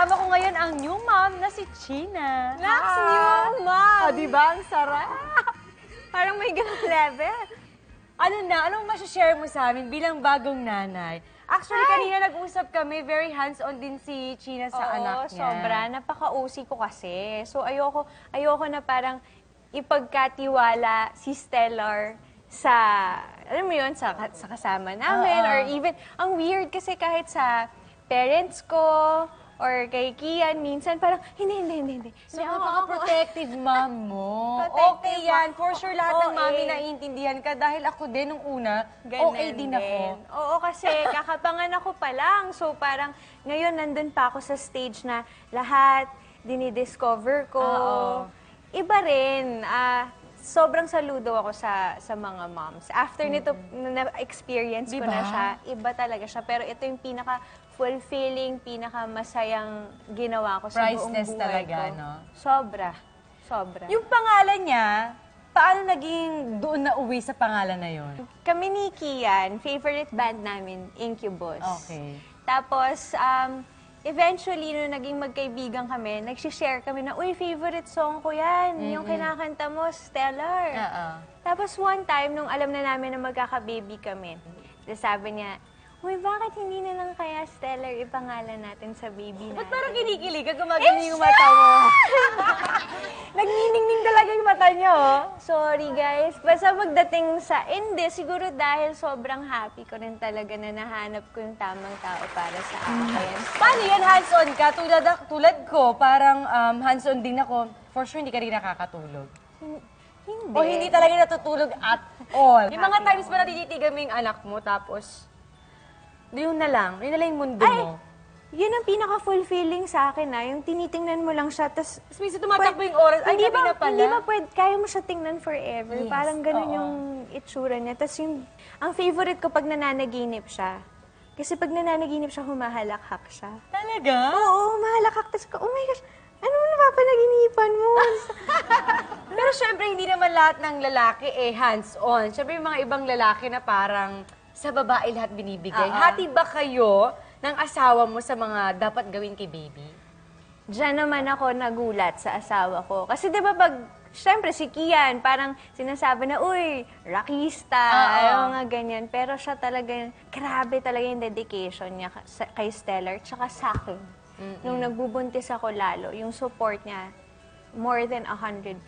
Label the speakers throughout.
Speaker 1: kasama ko ngayon ang new mom na si China.
Speaker 2: Next new mom!
Speaker 1: Diba? Ang sarap!
Speaker 2: Parang may ganung level.
Speaker 1: Anong masashare mo sa amin bilang bagong nanay? Actually, kanina nag-usap kami, very hands-on din si China sa anak niya.
Speaker 2: Sobra. Napaka-usi ko kasi. So, ayoko na parang ipagkatiwala si Stellar sa, alam mo yun, sa kasama namin. Or even, ang weird kasi kahit sa parents ko, or kay Kian, minsan parang, hindi.
Speaker 1: So, napaka-protective mom mo. Okay yan. For sure, lahat ng mami naiintindihan ka. Dahil ako din, nung una, okay din ako.
Speaker 2: Oo, kasi kakapanganak ko pa lang. So, parang, ngayon, nandun pa ako sa stage na lahat dinidiscover ko. Iba rin. Sobrang saludo ako sa mga moms. After nito, na-experience ko na siya, iba talaga siya. Pero ito yung pinaka-fulfilling, pinaka-masayang ginawa ko sa buong buhay
Speaker 1: talaga,
Speaker 2: ko.
Speaker 1: no?
Speaker 2: Sobra.
Speaker 1: Yung pangalan niya, paano naging doon na uwi sa pangalan na yun?
Speaker 2: Kami ni Kian, favorite band namin, Incubus.
Speaker 1: Okay.
Speaker 2: Tapos, eventually, nung naging magkaibigan kami, nagsishare kami na, uy, favorite song ko yan. Yung kinakanta mo, Stellar. Tapos one time, nung alam na namin na magkaka-baby kami, sabi niya, uy, bakit hindi na lang kaya Stellar ipangalan natin sa baby natin?
Speaker 1: Ba't parang kinikilig ka? Gumagano yung mata mo. Nagniningning talaga yung mata niyo.
Speaker 2: Sorry, guys. Basta pagdating sa hindi, siguro dahil sobrang happy ko rin talaga na nahanap ko yung tamang tao para sa akin.
Speaker 1: Paano yan, hands-on ka? Tulad ko, parang hands-on din ako. For sure, hindi ka rin nakakatulog.
Speaker 2: Hindi.
Speaker 1: O hindi talaga natutulog at all. Yung mga times ba natititigan mo yung anak mo, tapos yun na lang yung mundo mo.
Speaker 2: Yun ang pinaka-fulfilling sa akin yung tinitingnan mo lang siya, tapos
Speaker 1: minsan tumatakbo yung oras, ay gabi na pala.
Speaker 2: Hindi ba pwede, kaya mo siya tingnan forever.
Speaker 1: Yes,
Speaker 2: Parang ganun yung itsura niya. Tapos ang favorite ko pag nananaginip siya. Kasi pag nananaginip siya, humahalakhak siya.
Speaker 1: Talaga?
Speaker 2: Oo, humahalakhak. Tapos oh my gosh, ano napapanaginipan mo?
Speaker 1: Pero syempre, hindi naman lahat ng lalaki hands-on. Syempre, yung mga ibang lalaki na parang sa babae lahat binibigay. Hati ba kayo ng asawa mo sa mga dapat gawin kay baby?
Speaker 2: Diyan naman ako nagulat sa asawa ko. Kasi di ba pag, syempre si Kian, parang sinasabi na, uy, rockista, mga ganyan. Pero siya talaga, grabe talaga yung dedication niya kay Stellar, tsaka sa akin. Nung nagbubuntis ako lalo, yung support niya, more than 100%.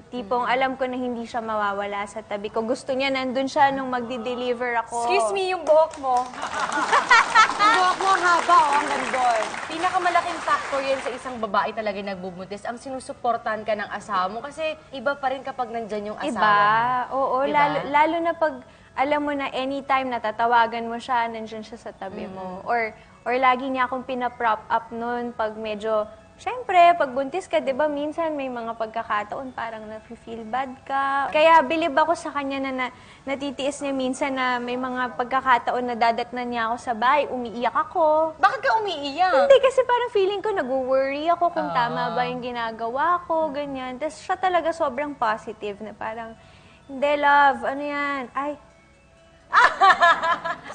Speaker 2: Tipong alam ko na hindi siya mawawala sa tabi ko. Gusto niya, nandun siya nung magdi-deliver ako.
Speaker 1: Excuse me, yung buhok mo. Yung buhok mo haba, ang gandol. Pinakamalaking factor yan sa isang babae talaga nagbubuntis. Ang sinusuportahan ka ng asawa mo kasi iba pa rin kapag nandyan yung asawa mo.
Speaker 2: Oo.
Speaker 1: Diba?
Speaker 2: Lalo na pag alam mo na anytime natatawagan mo siya, nandyan siya sa tabi mo. Or lagi niya akong pina-prop up nun pag medyo, siyempre, pag buntis ka, di ba, minsan may mga pagkakataon parang na-feel bad ka. Kaya bilib ako sa kanya na natitiis niya minsan na may mga pagkakataon na dadatnan niya ako sa bahay, umiiyak ako.
Speaker 1: Bakit ka umiiyak?
Speaker 2: Hindi, kasi parang feeling ko nag-worry ako kung tama ba yung ginagawa ko, ganyan. Tapos siya talaga sobrang positive na parang, hindi, love, ano yan? Ay,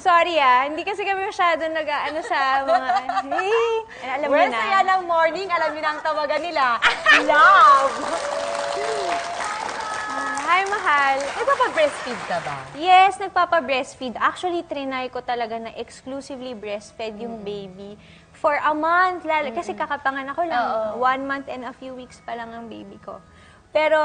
Speaker 2: sorry hindi kasi kami masyado nag-ano sa mga, alam mo na.
Speaker 1: Saya ng morning, alam niyo na ang tawagan nila. Love!
Speaker 2: Hi, mahal.
Speaker 1: Nagpapa-breastfeed ka ba?
Speaker 2: Yes, nagpapa-breastfeed. Actually, trinay ko talaga na exclusively breastfeed yung baby for a month. Kasi kakapanganak ko lang. 1 month and a few weeks pa lang ang baby ko. Pero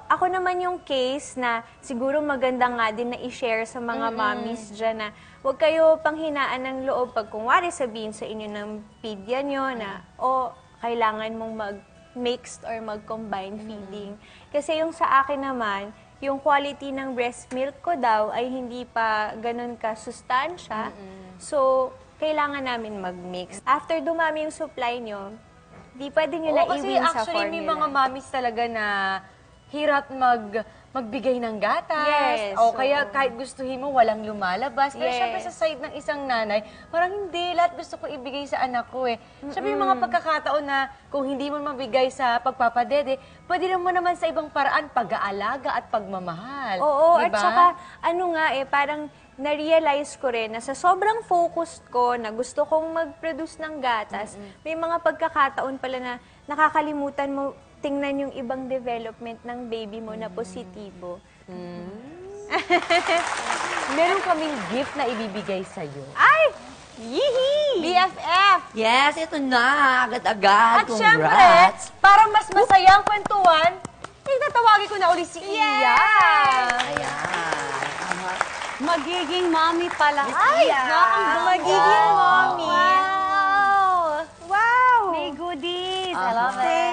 Speaker 2: ako naman yung case na siguro maganda nga din na i-share sa mga mommies dyan na huwag kayo panghinaan ng loob pag kung wari sabihin sa inyo ng pedya nyo na kailangan mong mag-mixed or mag-combine feeding. Kasi yung sa akin naman, yung quality ng breast milk ko daw ay hindi pa ganun ka-sustansya. So, kailangan namin mag-mix. After dumami yung supply nyo, di pwede nyo na i-win sa formula.
Speaker 1: Kasi actually may mga mommies talaga na hirap magbigay ng gatas.
Speaker 2: Yes.
Speaker 1: O kaya kahit gustuhin mo, walang lumalabas. Pero syempre sa side ng isang nanay, parang hindi, lahat gusto ko ibigay sa anak ko Syempre yung mga pagkakataon na kung hindi mo mabigay sa pagpapadede, pwede mo naman sa ibang paraan pag-aalaga at pagmamahal.
Speaker 2: Oo,
Speaker 1: diba?
Speaker 2: at saka ano nga parang na-realize ko rin na sa sobrang focused ko na gusto kong mag-produce ng gatas, may mga pagkakataon pala na nakakalimutan mo tingnan yung ibang development ng baby mo na positibo.
Speaker 1: Meron kaming gift na ibibigay sa'yo.
Speaker 2: Ay! Yihi!
Speaker 1: BFF!
Speaker 3: Yes, ito na. Agad-agad.
Speaker 1: At syempre,
Speaker 3: Congrats.
Speaker 1: para mas masaya ang kwentuhan, itatawagin ko na uli si Iya.
Speaker 3: Ayan. Tama.
Speaker 4: Magiging mommy pala.
Speaker 3: Ay!
Speaker 2: Magiging mommy.
Speaker 1: Wow!
Speaker 2: Wow!
Speaker 4: May goodies.
Speaker 3: I love
Speaker 4: it.